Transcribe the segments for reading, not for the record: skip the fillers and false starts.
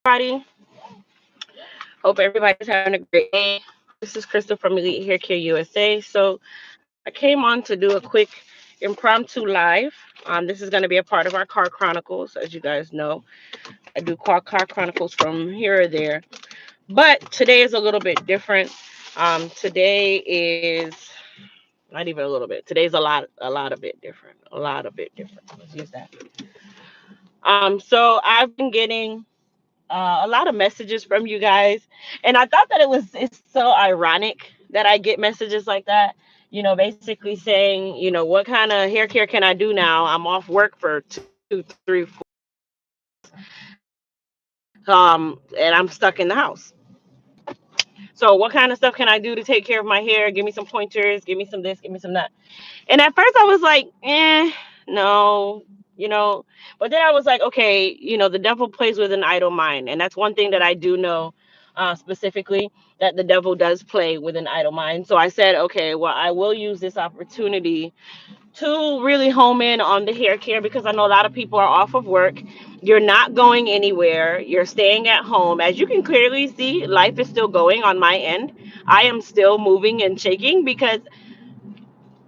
Everybody. Hope everybody's having a great day. This is Crystal from Elite Haircare USA. So I came on to do a quick impromptu live. This is going to be a part of our car chronicles. As you guys know, I do car chronicles from here or there, but today is a little bit different. Today is not even a little bit. Today's a lot of bit different. A lot of bit different. Let's use that. So I've been getting a lot of messages from you guys, and I thought that it's so ironic that I get messages like that. Basically saying, what kind of hair care can I do now? I'm off work for 2, 3, 4, and I'm stuck in the house. So what kind of stuff can I do to take care of my hair? Give me some pointers. Give me some this. Give me some that. And at first I was like, no, you know. But then I was like, okay, the devil plays with an idle mind. And that's one thing that I do know specifically, that the devil does play with an idle mind. So I said, okay, well, I will use this opportunity to really home in on the hair care, because I know a lot of people are off of work. You're not going anywhere. You're staying at home. As you can clearly see, life is still going on my end. I am still moving and shaking because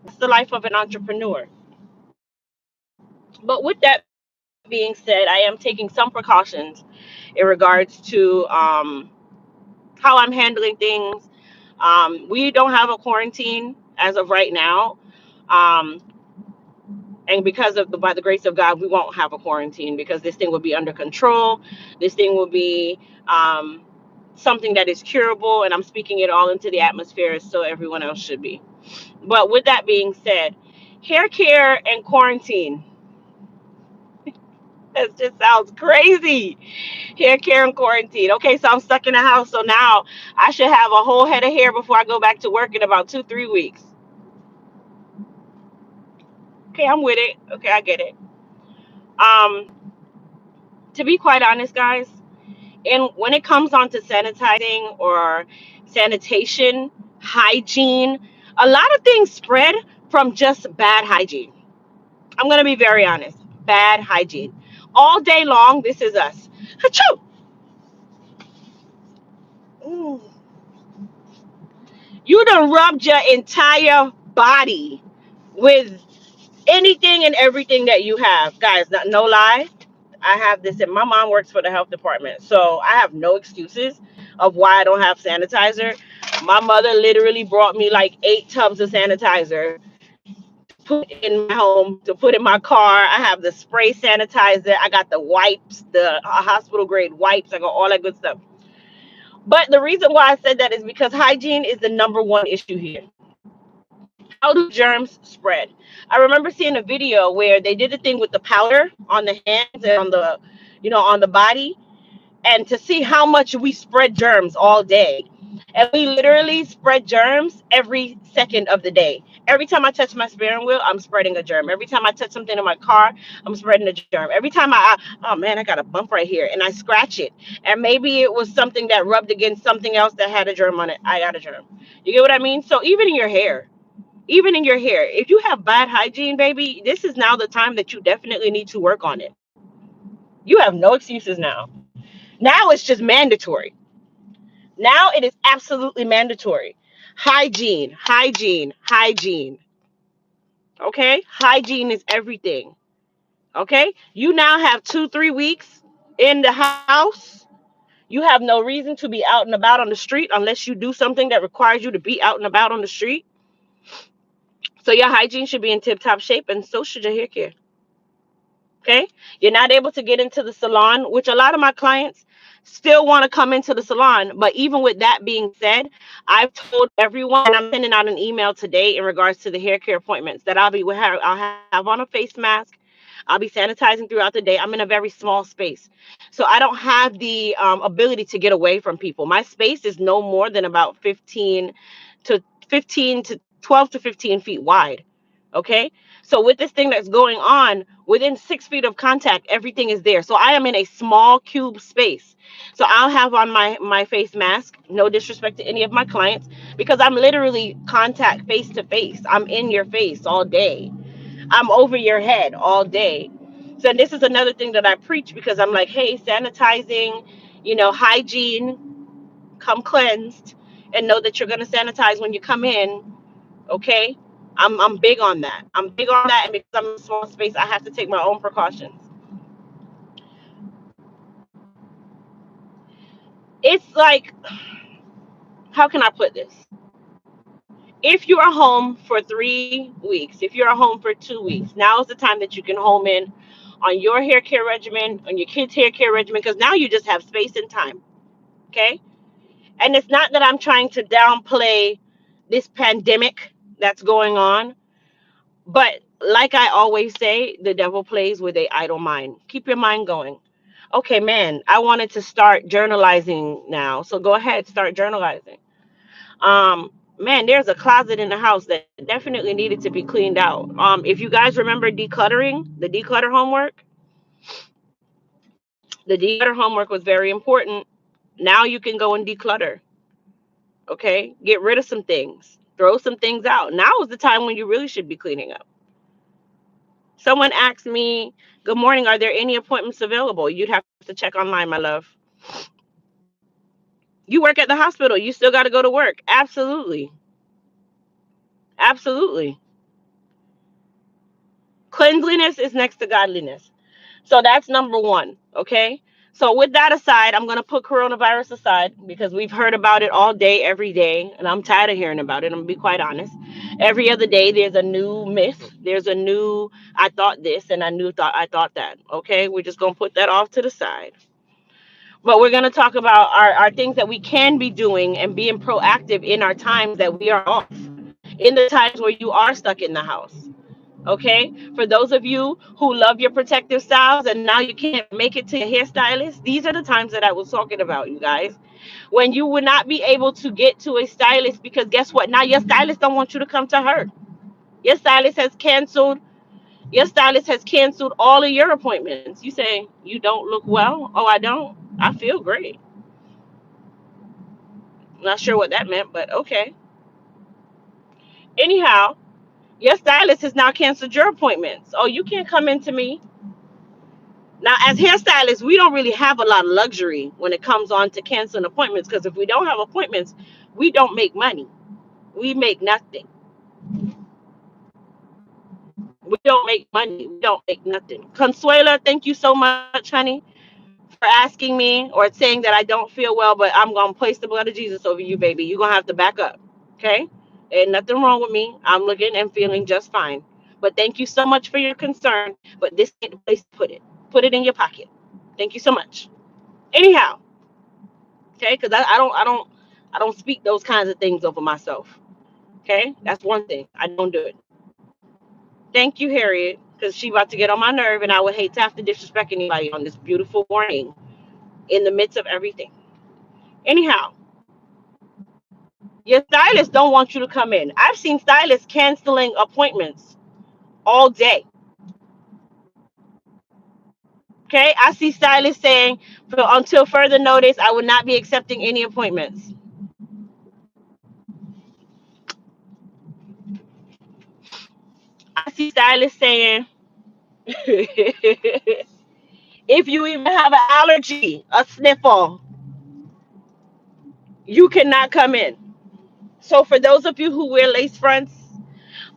it's the life of an entrepreneur. But with that being said, I am taking some precautions in regards to how I'm handling things. We don't have a quarantine as of right now. Um, and because of by the grace of God, we won't have a quarantine, because this thing will be under control. This thing will be something that is curable, and I'm speaking it all into the atmosphere, so everyone else should be. But with that being said, hair care and quarantine. That just sounds crazy. Hair care and quarantine. Okay, so I'm stuck in the house. So now I should have a whole head of hair before I go back to work in about 2, 3 weeks. Okay, I'm with it. Okay, I get it. Um, to be quite honest, guys, and when it comes on to sanitizing or sanitation, hygiene, a lot of things spread from just bad hygiene. I'm gonna be very honest. Bad hygiene. All day long, this is us. Achoo! Mm. You done rubbed your entire body with anything and everything that you have. Guys, no lie. I have this, and my mom works for the health department. So I have no excuses of why I don't have sanitizer. My mother literally brought me like 8 tubs of sanitizer to put in my home, to put in my car. I have the spray sanitizer. I got the wipes, the hospital grade wipes. I got all that good stuff. But the reason why I said that is because hygiene is the number one issue here. How do germs spread? I remember seeing a video where they did a thing with the powder on the hands and on the body, and to see how much we spread germs all day. And we literally spread germs every second of the day. Every time I touch my steering wheel, I'm spreading a germ. Every time I touch something in my car, I'm spreading a germ. Every time oh man, I got a bump right here, and I scratch it. And maybe it was something that rubbed against something else that had a germ on it. I got a germ. You get what I mean? So even in your hair, if you have bad hygiene, baby, this is now the time that you definitely need to work on it. You have no excuses now. Now it's just mandatory. Now it is absolutely mandatory. Hygiene, hygiene, hygiene. Okay? Hygiene is everything. Okay? You now have 2, 3 weeks in the house. You have no reason to be out and about on the street unless you do something that requires you to be out and about on the street. So your hygiene should be in tip top shape, and so should your hair care. Okay? You're not able to get into the salon, which a lot of my clients still want to come into the salon. But even with that being said, I've told everyone, and I'm sending out an email today in regards to the hair care appointments, that I'll have on a face mask. I'll be sanitizing throughout the day. I'm in a very small space, so I don't have the ability to get away from people. My space is no more than about 15 to 12 to 15 feet wide. Okay. So with this thing that's going on, within 6 feet of contact, everything is there. So I am in a small cube space. So I'll have on my face mask, no disrespect to any of my clients, because I'm literally contact face to face. I'm in your face all day. I'm over your head all day. So this is another thing that I preach, because I'm like, hey, sanitizing, hygiene, come cleansed, and know that you're going to sanitize when you come in. Okay, I'm big on that. I'm big on that, and because I'm in a small space, I have to take my own precautions. It's like, how can I put this? If you are home for 3 weeks, if you're home for 2 weeks, now is the time that you can home in on your hair care regimen, on your kids' hair care regimen, because now you just have space and time. Okay, and it's not that I'm trying to downplay this pandemic that's going on. But like I always say, the devil plays with a idle mind. Keep your mind going. Okay, man, I wanted to start journalizing now. So go ahead, start journalizing. Man, there's a closet in the house that definitely needed to be cleaned out. If you guys remember decluttering, the declutter homework was very important. Now you can go and declutter. Okay, get rid of some things, throw some things out. Now is the time when you really should be cleaning up. Someone asked me, "Good morning, are there any appointments available?" You'd have to check online, my love. You work at the hospital, you still got to go to work. Absolutely. Absolutely. Cleanliness is next to godliness. So that's number one. Okay. So with that aside, I'm going to put coronavirus aside because we've heard about it all day, every day. And I'm tired of hearing about it. I'm going to be quite honest. Every other day, there's a new myth. There's a new, I thought this and I thought that. Okay. We're just going to put that off to the side. But we're going to talk about our things that we can be doing and being proactive in our times that we are off, in the times where you are stuck in the house. Okay, for those of you who love your protective styles and now you can't make it to your hairstylist, these are the times that I was talking about, you guys. When you would not be able to get to a stylist because guess what? Now your stylist don't want you to come to her. Your stylist has canceled. Your stylist has canceled all of your appointments. You say you don't look well. Oh, I don't. I feel great. Not sure what that meant, but okay. Anyhow, your stylist has now canceled your appointments. Oh, you can't come into me. Now, as hairstylists, we don't really have a lot of luxury when it comes on to canceling appointments because if we don't have appointments, we don't make money. We make nothing. We don't make money. We don't make nothing. Consuela, thank you so much, honey, for asking me or saying that I don't feel well, but I'm going to place the blood of Jesus over you, baby. You're going to have to back up. Okay? Ain't nothing wrong with me. I'm looking and feeling just fine. But thank you so much for your concern. But this ain't the place to put it. Put it in your pocket. Thank you so much. Anyhow, okay, because I don't speak those kinds of things over myself. Okay, that's one thing. I don't do it. Thank you, Harriet, because she about to get on my nerve, and I would hate to have to disrespect anybody on this beautiful morning in the midst of everything. Anyhow, your stylist don't want you to come in. I've seen stylists canceling appointments all day. Okay, I see stylists saying, until further notice, I will not be accepting any appointments. I see stylists saying, if you even have an allergy, a sniffle, you cannot come in. So for those of you who wear lace fronts,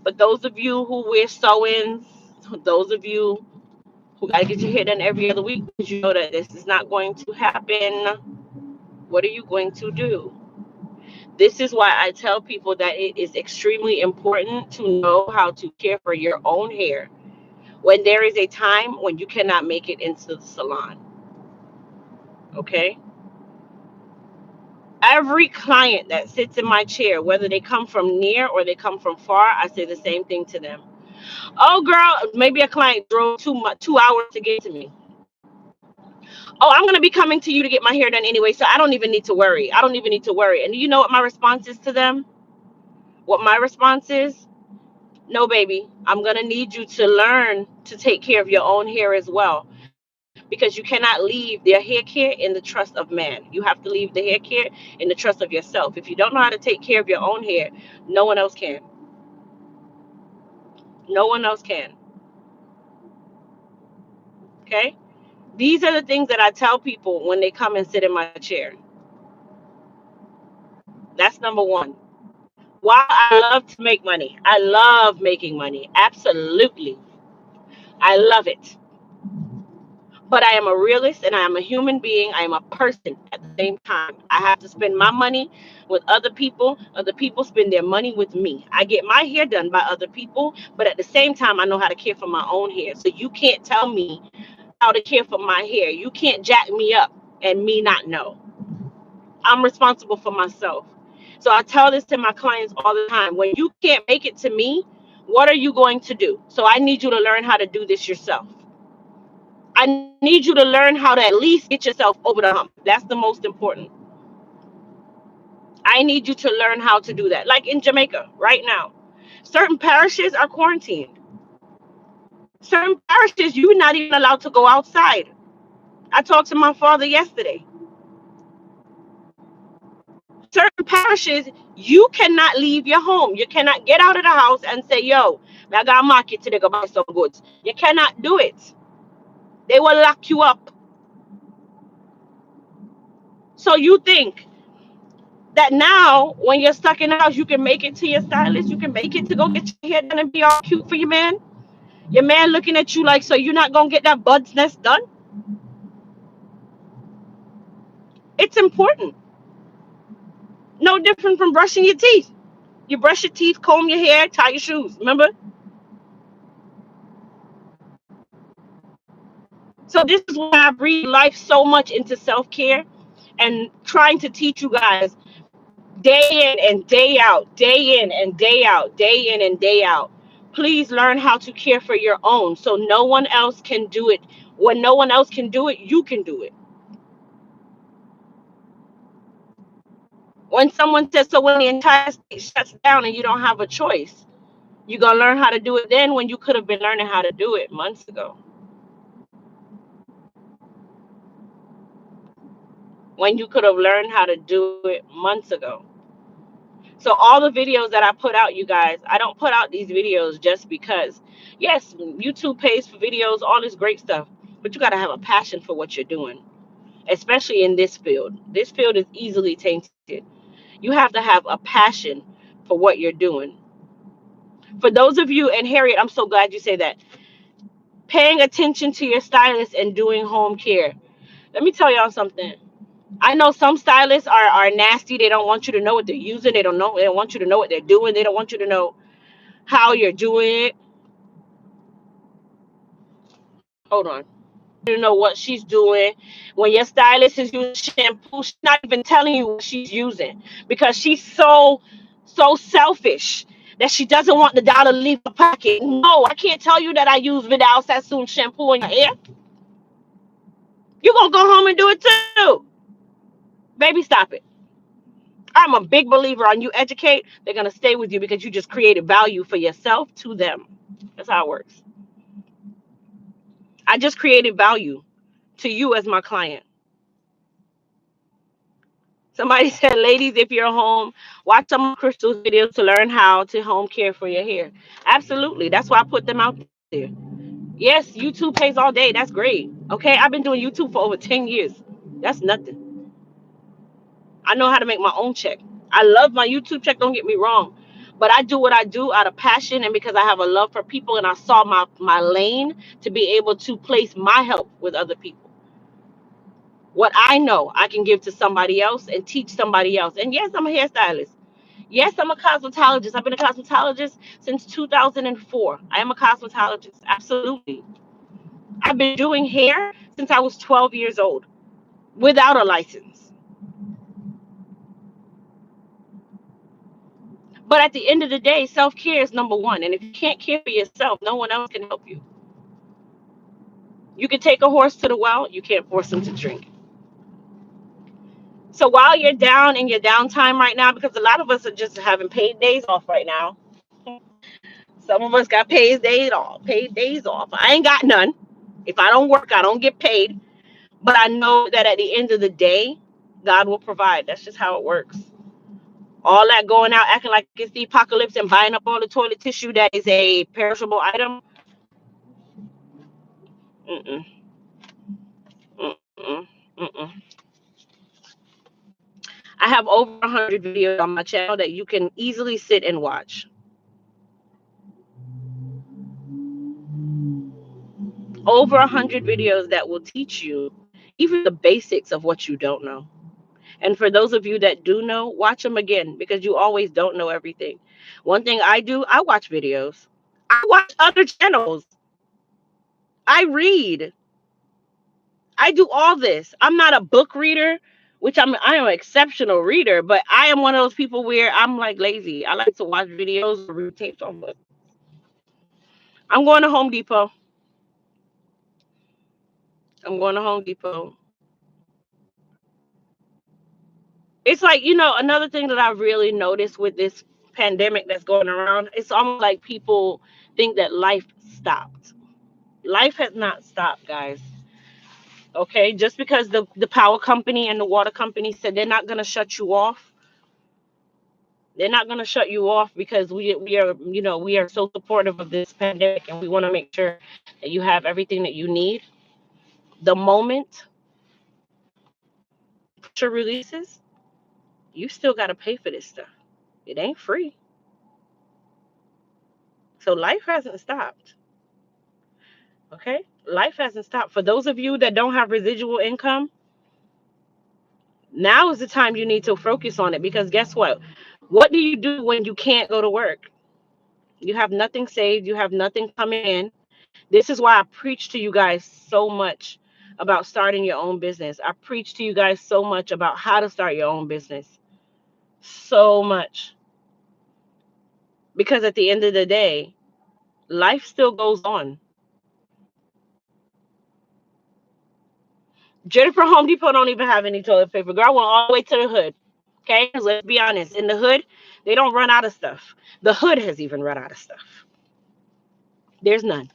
for those of you who wear sew-ins, those of you who gotta get your hair done every other week because you know that this is not going to happen, what are you going to do? This is why I tell people that it is extremely important to know how to care for your own hair when there is a time when you cannot make it into the salon. Okay? Every client that sits in my chair, whether they come from near or they come from far, I say the same thing to them. Oh, girl, maybe a client drove 2 hours to get to me. Oh, I'm going to be coming to you to get my hair done anyway, so I don't even need to worry. I don't even need to worry. And you know what my response is to them? What my response is? No, baby, I'm going to need you to learn to take care of your own hair as well. Because you cannot leave their hair care in the trust of man. You have to leave the hair care in the trust of yourself. If you don't know how to take care of your own hair, no one else can. No one else can. Okay? These are the things that I tell people when they come and sit in my chair. That's number one. While I love to make money, I love making money. Absolutely. I love it. But I am a realist and I am a human being. I am a person at the same time. I have to spend my money with other people. Other people spend their money with me. I get my hair done by other people, but at the same time, I know how to care for my own hair. So you can't tell me how to care for my hair. You can't jack me up and me not know. I'm responsible for myself. So I tell this to my clients all the time. When you can't make it to me, what are you going to do? So I need you to learn how to do this yourself. I need you to learn how to at least get yourself over the hump. That's the most important. I need you to learn how to do that. Like in Jamaica right now, certain parishes are quarantined. Certain parishes, you're not even allowed to go outside. I talked to my father yesterday. Certain parishes, you cannot leave your home. You cannot get out of the house and say, yo, I got a market today, go buy some goods. You cannot do it. They will lock you up. So you think that now, when you're stuck in the house, you can make it to your stylist, you can make it to go get your hair done and be all cute for your man. Your man looking at you like, so you're not going to get that bud's nest done? It's important. No different from brushing your teeth. You brush your teeth, comb your hair, tie your shoes. Remember? So this is why I breathe life so much into self-care and trying to teach you guys day in and day out, day in and day out, day in and day out. Please learn how to care for your own so no one else can do it. When no one else can do it, you can do it. When someone says, so when the entire state shuts down and you don't have a choice, you're going to learn how to do it then when you could have been learning how to do it months ago. When you could have learned how to do it months ago. So all the videos that I put out, you guys, I don't put out these videos just because. Yes, YouTube pays for videos, all this great stuff, but you got to have a passion for what you're doing, especially in this field. This field is easily tainted. You have to have a passion for what you're doing. For those of you, and Harriet, I'm so glad you say that, paying attention to your stylist and doing home care. Let me tell y'all something. I know some stylists are nasty. They don't want you to know what they're using. They don't know. They don't want you to know what they're doing. They don't want you to know how you're doing it. Hold on. You know what she's doing. When your stylist is using shampoo, she's not even telling you what she's using because she's so selfish that she doesn't want the dollar to leave the pocket. No, I can't tell you that I use Vidal Sassoon shampoo in your hair. You're gonna go home and do it too. Baby, stop it. I'm a big believer on you educate, they're gonna stay with you because you just created value for yourself to them. That's how it works. I just created value to you as my client. Somebody said, ladies, if you're home, watch some of Crystal's videos to learn how to home care for your hair. Absolutely. That's why I put them out there. Yes, YouTube pays all day. That's great. Okay, I've been doing YouTube for over 10 years. That's nothing. I know how to make my own check. I love my YouTube check, don't get me wrong. But I do what I do out of passion and because I have a love for people and I saw my lane to be able to place my help with other people. What I know I can give to somebody else and teach somebody else. And yes, I'm a hairstylist. Yes, I'm a cosmetologist. I've been a cosmetologist since 2004. I am a cosmetologist. Absolutely. I've been doing hair since I was 12 years old without a license. But at the end of the day, self-care is number one. And if you can't care for yourself, no one else can help you. You can take a horse to the well. You can't force him to drink. So while you're down in your downtime right now, because a lot of us are just having paid days off right now. Some of us got paid days off. Paid days off. I ain't got none. If I don't work, I don't get paid. But I know that at the end of the day, God will provide. That's just how it works. All that going out acting like it's the apocalypse and buying up all the toilet tissue that is a perishable item. Mm-mm. Mm-mm. Mm-mm. I have over 100 videos on my channel that you can easily sit and watch. Over 100 videos that will teach you even the basics of what you don't know. And for those of you that do know, watch them again because you always don't know everything. One thing I do, I watch videos. I watch other channels. I read. I do all this. I'm not a book reader, which I am an exceptional reader, but I am one of those people where I'm like lazy. I like to watch videos or read tapes on books. I'm going to Home Depot. I'm going to Home Depot. It's like, another thing that I really noticed with this pandemic that's going around, it's almost like people think that life stopped. Life has not stopped, guys. Okay, just because the power company and the water company said they're not going to shut you off. They're not going to shut you off because we are so supportive of this pandemic and we want to make sure that you have everything that you need. The moment pressure releases, you still got to pay for this stuff. It ain't free. So life hasn't stopped. Okay? Life hasn't stopped. For those of you that don't have residual income, now is the time you need to focus on it because guess what? What do you do when you can't go to work? You have nothing saved, you have nothing coming in. This is why I preach to you guys so much about starting your own business. I preach to you guys so much about how to start your own business. So much. Because at the end of the day, life still goes on. Jennifer Home Depot don't even have any toilet paper. Girl, I went all the way to the hood. Okay, let's be honest. In the hood, they don't run out of stuff. The hood has even run out of stuff. There's none.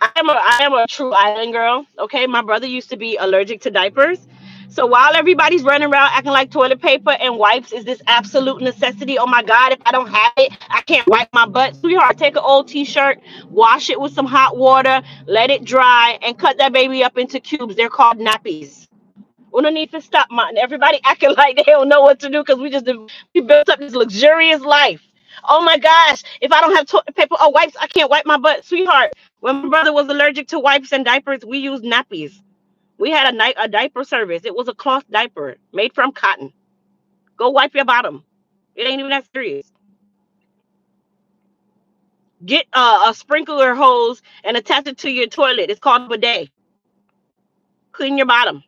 I am a true island girl. Okay, my brother used to be allergic to diapers. So while everybody's running around acting like toilet paper and wipes is this absolute necessity, oh my God, if I don't have it, I can't wipe my butt. Sweetheart, take an old t-shirt, wash it with some hot water, let it dry, and cut that baby up into cubes. They're called nappies. We don't need to stop, man. Everybody acting like they don't know what to do because we built up this luxurious life. Oh my gosh, if I don't have toilet paper or wipes, I can't wipe my butt. Sweetheart, when my brother was allergic to wipes and diapers, we used nappies. We had a diaper service. It was a cloth diaper made from cotton. Go wipe your bottom. It ain't even that serious. Get a sprinkler hose and attach it to your toilet. It's called a bidet. Clean your bottom.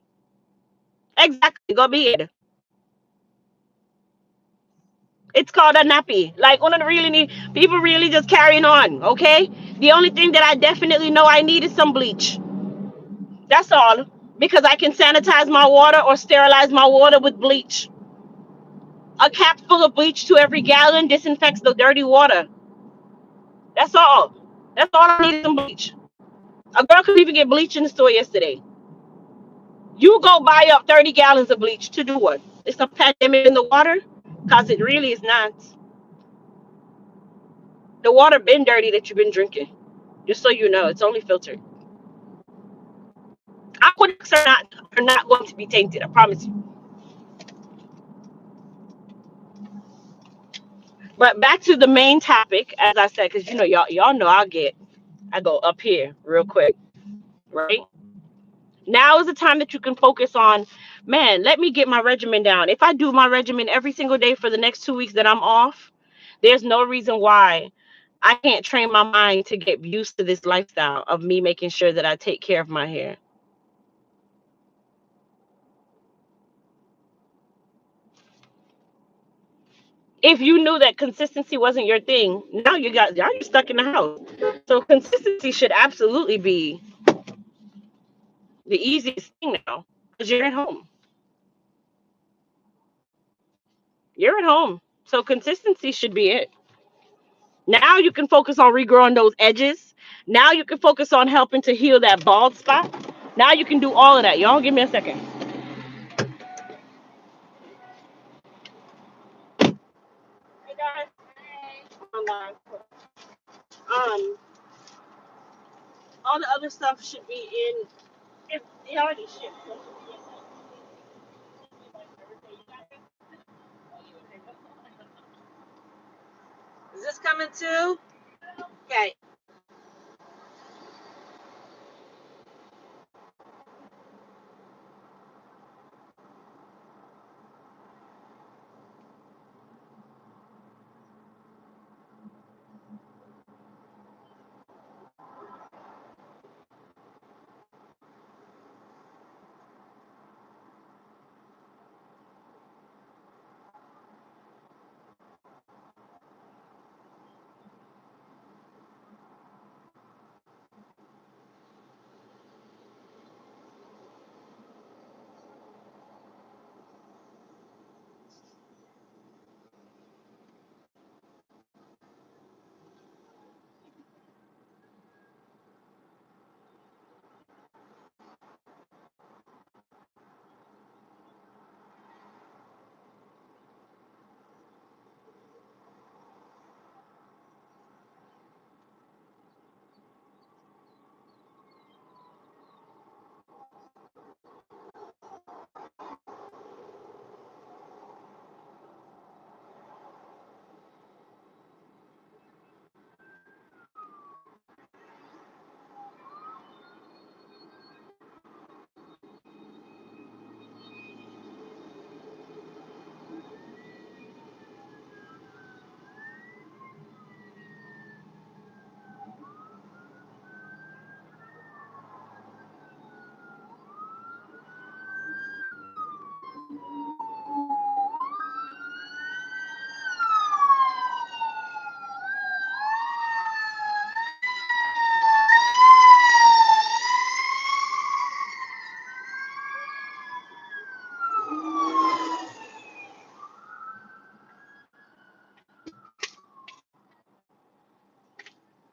Exactly. Go be it. It's called a nappy. Like, one of the really need people really just carrying on. Okay. The only thing that I definitely know I need is some bleach. That's all. Because I can sanitize my water or sterilize my water with bleach. A cap full of bleach to every gallon disinfects the dirty water. That's all. That's all I need is some bleach. A girl could even get bleach in the store yesterday. You go buy up 30 gallons of bleach to do what? It's a pandemic in the water? Because it really is not. The water been dirty that you've been drinking. Just so you know, it's only filtered. Aqueducts are not going to be tainted. I promise you. But back to the main topic, as I said, because y'all know I go up here real quick, right? Now is the time that you can focus on, man, let me get my regimen down. If I do my regimen every single day for the next 2 weeks that I'm off, there's no reason why I can't train my mind to get used to this lifestyle of me making sure that I take care of my hair. If you knew that consistency wasn't your thing, now you're stuck in the house. So consistency should absolutely be the easiest thing now because you're at home. You're at home. So consistency should be it. Now you can focus on regrowing those edges. Now you can focus on helping to heal that bald spot. Now you can do all of that. Y'all give me a second. Hey guys. Um, all the other stuff should be in He already shipped. Is this coming too? Okay.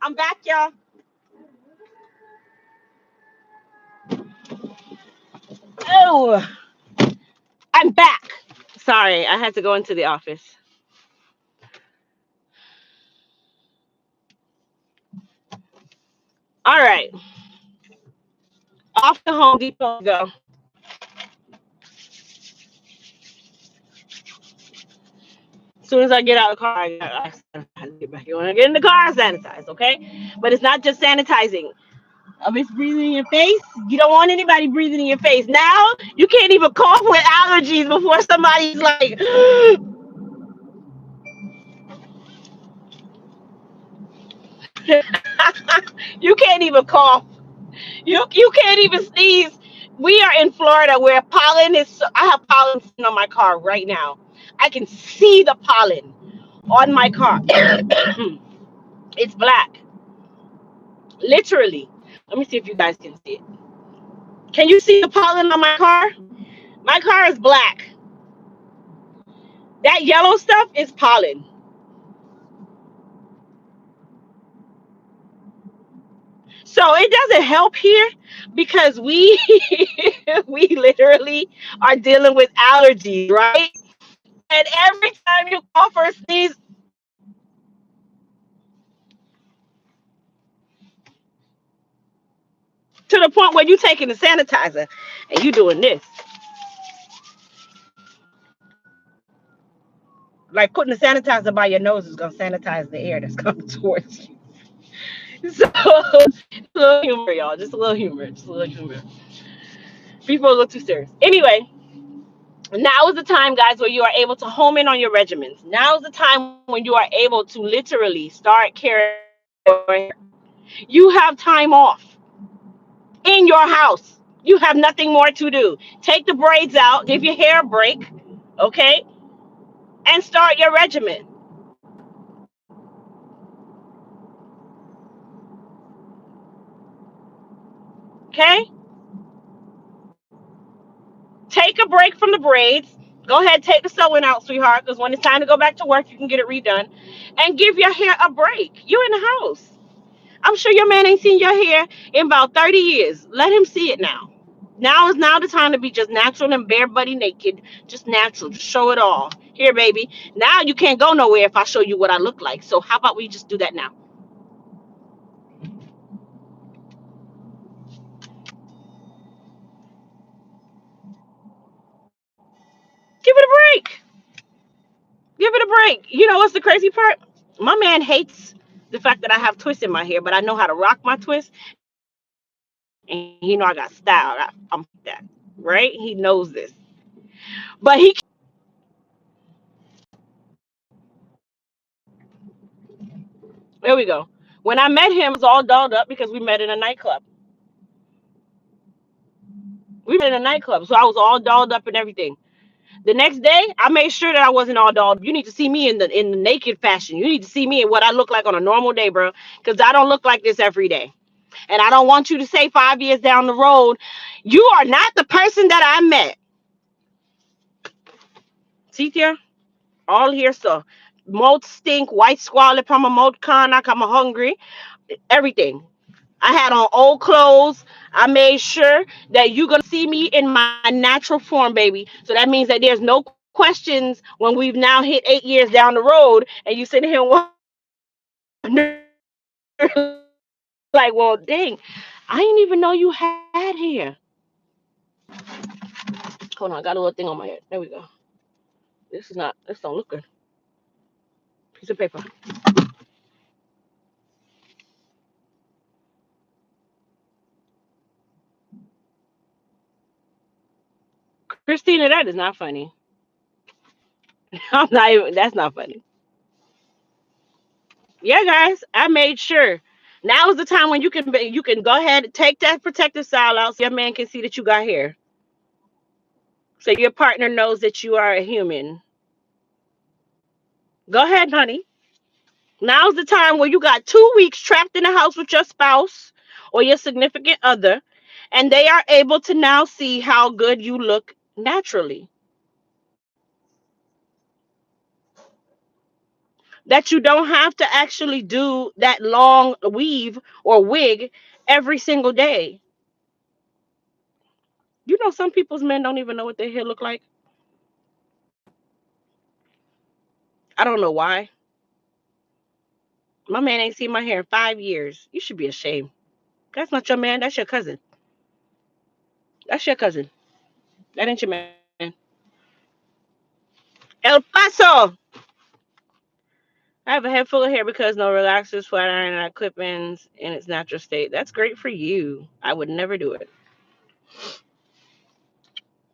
I'm back, y'all. Oh, I'm back. Sorry, I had to go into the office. All right, off to Home Depot we go. As soon as I get out of the car, I get back. You want to get in the car, sanitize, okay? But it's not just sanitizing. It's breathing in your face. You don't want anybody breathing in your face. Now you can't even cough with allergies before somebody's like, you can't even cough. You can't even sneeze. We are in Florida where pollen is. I have pollen on my car right now. I can see the pollen on my car. It's black, literally. Let me see if you guys can see it. Can you see the pollen on my car? My car is black. That yellow stuff is pollen. So it doesn't help here because we we literally are dealing with allergies, right? And every time you cough or sneeze, to the point where you taking the sanitizer and you doing this, like putting the sanitizer by your nose is gonna sanitize the air that's coming towards you. So a little humor, y'all. Just a little humor. Just a little humor. People look too serious. Anyway, now is the time, guys, where you are able to home in on your regimens. Now is the time when you are able to literally start caring for your hair. You have time off in your house. You have nothing more to do. Take the braids out, give your hair a break, okay, and start your regimen. Okay? Take a break from the braids. Go ahead, take the sewing out, sweetheart, because when it's time to go back to work, you can get it redone. And give your hair a break. You're in the house. I'm sure your man ain't seen your hair in about 30 years. Let him see it now. Now is now the time to be just natural and bare buddy naked. Just natural. Just show it all. Here, baby. Now you can't go nowhere if I show you what I look like. So how about we just do that now? Wait, you know what's the crazy part? My man hates the fact that I have twists in my hair, but I know how to rock my twist, and you know I got style. I'm that, right? He knows this, but he. There we go. When I met him, it was all dolled up because we met in a nightclub. We met in a nightclub, so I was all dolled up and everything. The next day, I made sure that I wasn't all dolled. You need to see me in the naked fashion. You need to see me in what I look like on a normal day, bro, because I don't look like this every day. And I don't want you to say 5 years down the road, you are not the person that I met. See here? All here, so mold stink, white squalid, I'm a mold karnak, I'm a hungry, everything. I had on old clothes. I made sure that you're gonna see me in my natural form, baby. So that means that there's no questions when we've now hit 8 years down the road and you sitting here wondering, like, well, dang, I didn't even know you had hair. Hold on, I got a little thing on my head. There we go. This don't look good. Piece of paper. Christina, that is not funny. I'm not even, that's not funny. Yeah, guys, I made sure. Now is the time when you can go ahead and take that protective style out so your man can see that you got hair. So your partner knows that you are a human. Go ahead, honey. Now's the time where you got 2 weeks trapped in the house with your spouse or your significant other, and they are able to now see how good you look naturally. That you don't have to actually do that long weave or wig every single day. You know, some people's men don't even know what their hair look like. I don't know why. My man ain't seen my hair in 5 years. You should be ashamed. That's not your man. That's your cousin. That's your cousin. That ain't your man. El Paso. I have a head full of hair because no relaxers, flat iron, and clip-ins in its natural state. That's great for you. I would never do it.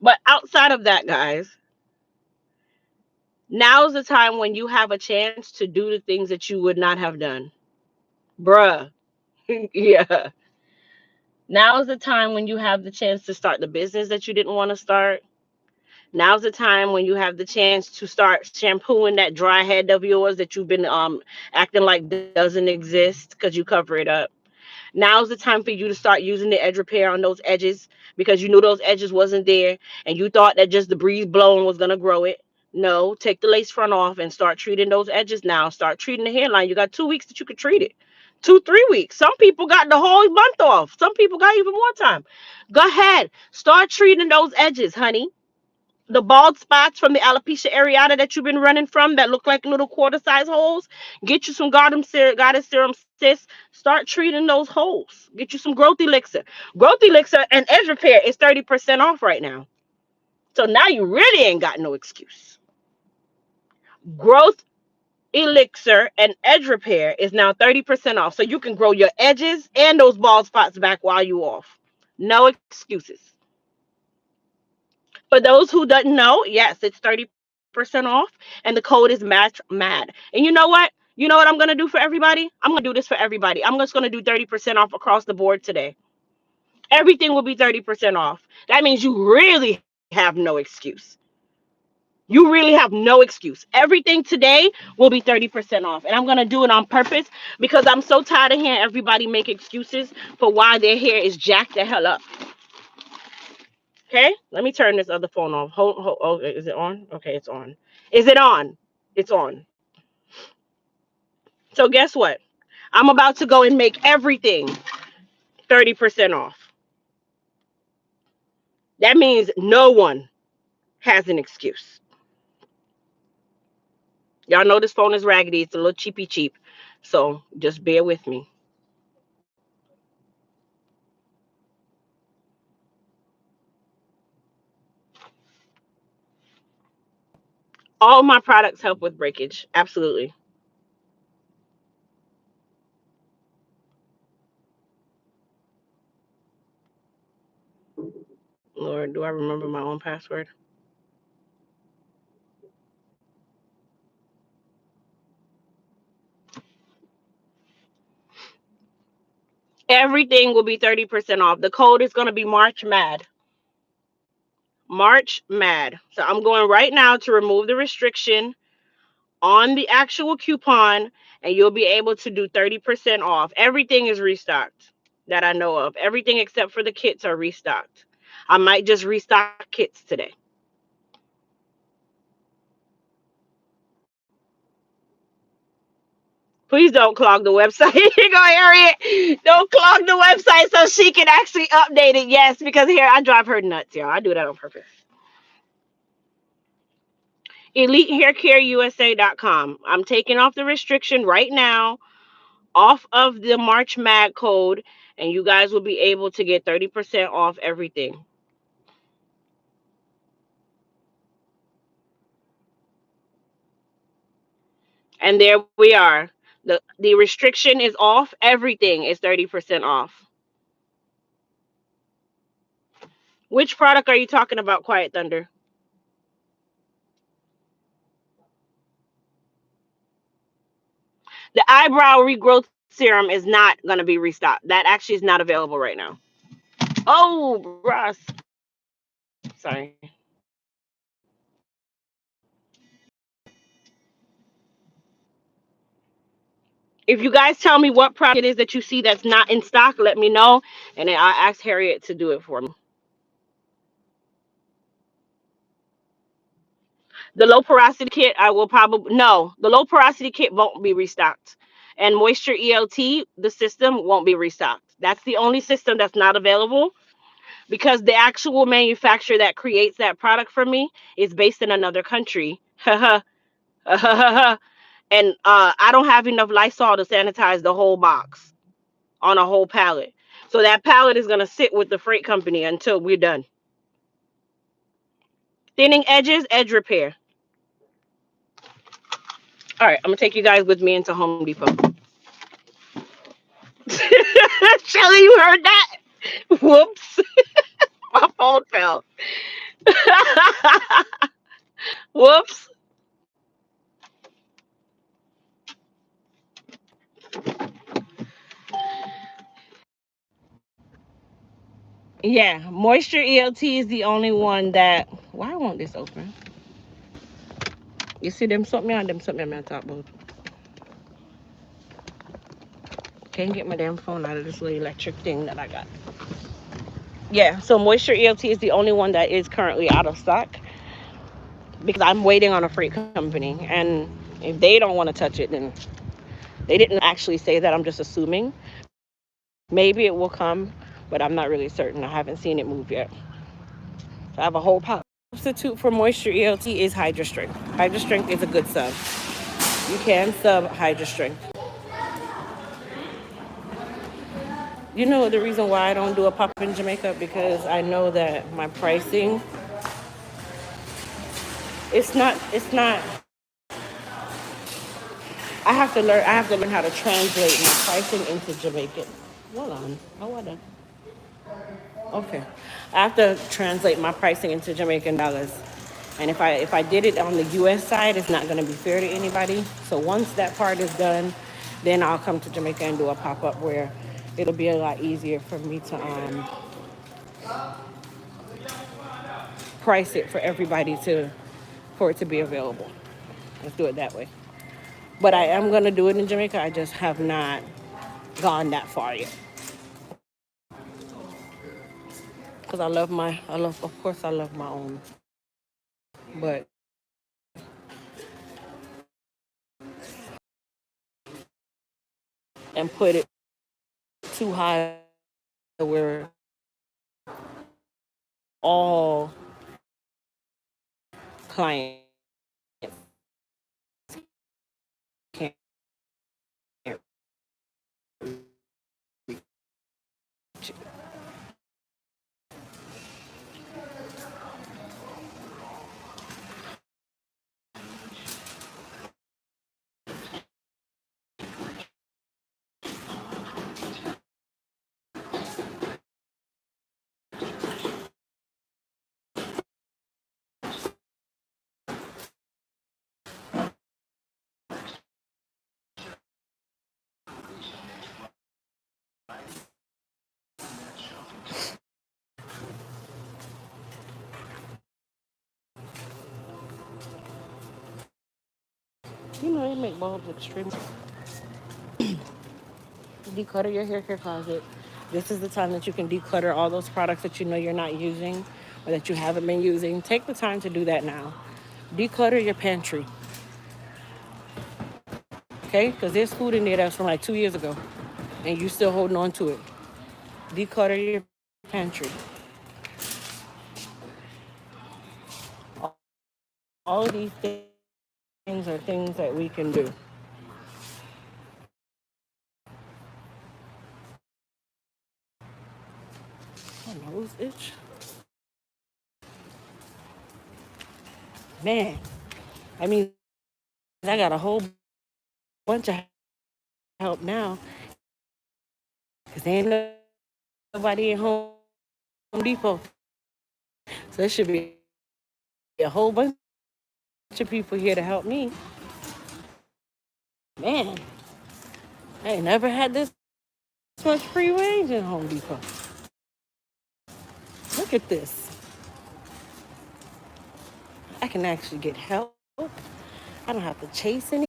But outside of that, guys, now's the time when you have a chance to do the things that you would not have done. Bruh. Yeah. Now's the time when you have the chance to start the business that you didn't want to start. Now's the time when you have the chance to start shampooing that dry head of yours that you've been acting like doesn't exist because you cover it up. Now's the time for you to start using the edge repair on those edges because you knew those edges wasn't there and you thought that just the breeze blowing was gonna grow it. No, take the lace front off and start treating those edges now. Start treating the hairline. You got 2 weeks that you could treat it. 2, 3 weeks. Some people got the whole month off. Some people got even more time. Go ahead. Start treating those edges, honey. The bald spots from the alopecia areata that you've been running from that look like little quarter-size holes. Get you some goddess serum, sis. Start treating those holes. Get you some growth elixir. Growth elixir and edge repair is 30% off right now. So now you really ain't got no excuse. Growth elixir and edge repair is now 30% off. So you can grow your edges and those bald spots back while you off. No excuses. For those who doesn't know, yes, it's 30% off, and the code is match mad. And you know what? You know what I'm gonna do for everybody? I'm gonna do this for everybody. I'm just gonna do 30% off across the board today. Everything will be 30% off. That means you really have no excuse. You really have no excuse. Everything today will be 30% off. And I'm going to do it on purpose because I'm so tired of hearing everybody make excuses for why their hair is jacked the hell up. Okay, let me turn this other phone off. Hold, oh, is it on? Okay, it's on. Is it on? It's on. So guess what? I'm about to go and make everything 30% off. That means no one has an excuse. Y'all know this phone is raggedy. It's a little cheapy cheap. So just bear with me. All my products help with breakage. Absolutely. Lord, do I remember my own password? Everything will be 30% off. The code is going to be March Mad. March Mad. So I'm going right now to remove the restriction on the actual coupon, and you'll be able to do 30% off. Everything is restocked that I know of. Everything except for the kits are restocked. I might just restock kits today. Please don't clog the website. You go, Harriet. Don't clog the website so she can actually update it. Yes, because here I drive her nuts, y'all. I do that on purpose. EliteHairCareUSA.com. I'm taking off the restriction right now off of the March Mad code, and you guys will be able to get 30% off everything. And there we are. The restriction is off. Everything is 30% off. Which product are you talking about, Quiet Thunder? The eyebrow regrowth serum is not going to be restocked. That actually is not available right now. Oh, Ross. Sorry. If you guys tell me what product it is that you see that's not in stock, let me know, and then I'll ask Harriet to do it for me. The low porosity kit, I will probably no. The low porosity kit won't be restocked, and Moisture ELT, the system won't be restocked. That's the only system that's not available because the actual manufacturer that creates that product for me is based in another country. and I don't have enough Lysol to sanitize the whole box on a whole pallet. So that pallet is gonna sit with the freight company until we're done. Thinning edges, edge repair. All right, I'm gonna take you guys with me into Home Depot. Shelly, you heard that? Whoops, my phone fell. Whoops. Yeah, Moisture ELT is the only one that. Why won't this open? You see them something on top, both. Can't get my damn phone out of this little electric thing that I got. Yeah, so Moisture ELT is the only one that is currently out of stock because I'm waiting on a freight company, and if they don't want to touch it, then they didn't actually say that. I'm just assuming. Maybe it will come, but I'm not really certain. I haven't seen it move yet. So I have a whole pouch. Substitute for Moisture ELT is Hydra Strength. Hydra Strength is a good sub. You can sub Hydra Strength. You know the reason why I don't do a pop in Jamaica, because I know that my pricing, it's not I have to learn how to translate my pricing into Jamaican. Hold on. Oh, what? Okay. I have to translate my pricing into Jamaican dollars. And if I did it on the US side, it's not going to be fair to anybody. So once that part is done, then I'll come to Jamaica and do a pop-up where it'll be a lot easier for me to price it for everybody to for it to be available. Let's do it that way. But I am going to do it in Jamaica. I just have not gone that far yet. Because of course I love my own. But and put it too high where all clients can't. You know, they make bulbs extremely. Declutter your hair care closet. This is the time that you can declutter all those products that you know you're not using or that you haven't been using. Take the time to do that now. Declutter your pantry, okay? Because there's food in there that's from like 2 years ago and you still holding on to it. Declutter your pantry. All of these things are things that we can do. My nose itch. Man, I mean, I got a whole bunch of help now because there ain't nobody at Home Depot. So there should be a whole bunch of people here to help me. Man, I ain't never had this much free range in Home Depot. Look at this. I can actually get help. I don't have to chase any.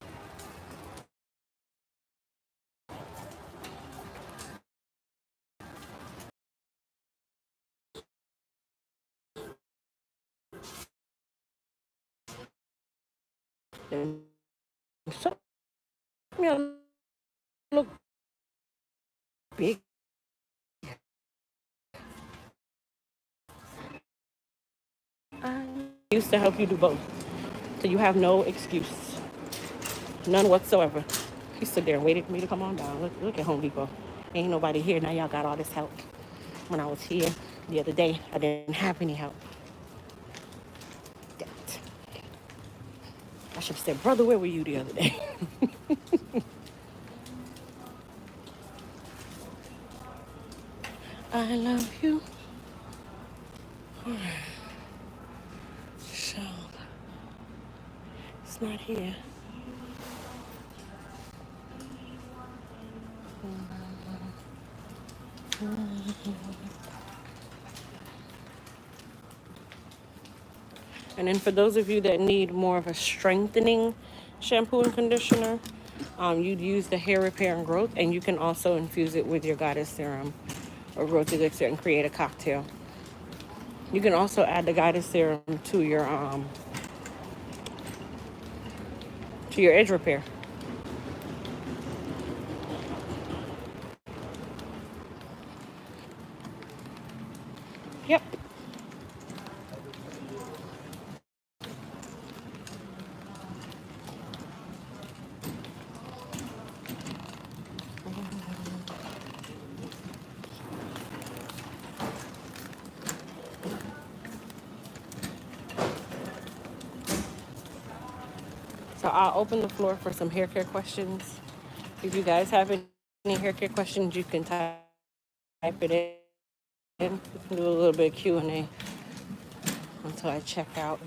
So, look big. I used to help you do both. So you have no excuse. None whatsoever. He stood there and waited for me to come on down. Look at Home Depot. Ain't nobody here. Now y'all got all this help. When I was here the other day, I didn't have any help. I should have said, brother, where were you the other day? I love you. So, it's not here. And then for those of you that need more of a strengthening shampoo and conditioner, you'd use the hair repair and growth, and you can also infuse it with your goddess serum or growth elixir and create a cocktail. You can also add the goddess serum to your edge repair. Yep. So I'll open the floor for some hair care questions. If you guys have any hair care questions, you can type it in. We can do a little bit of Q&A until I check out.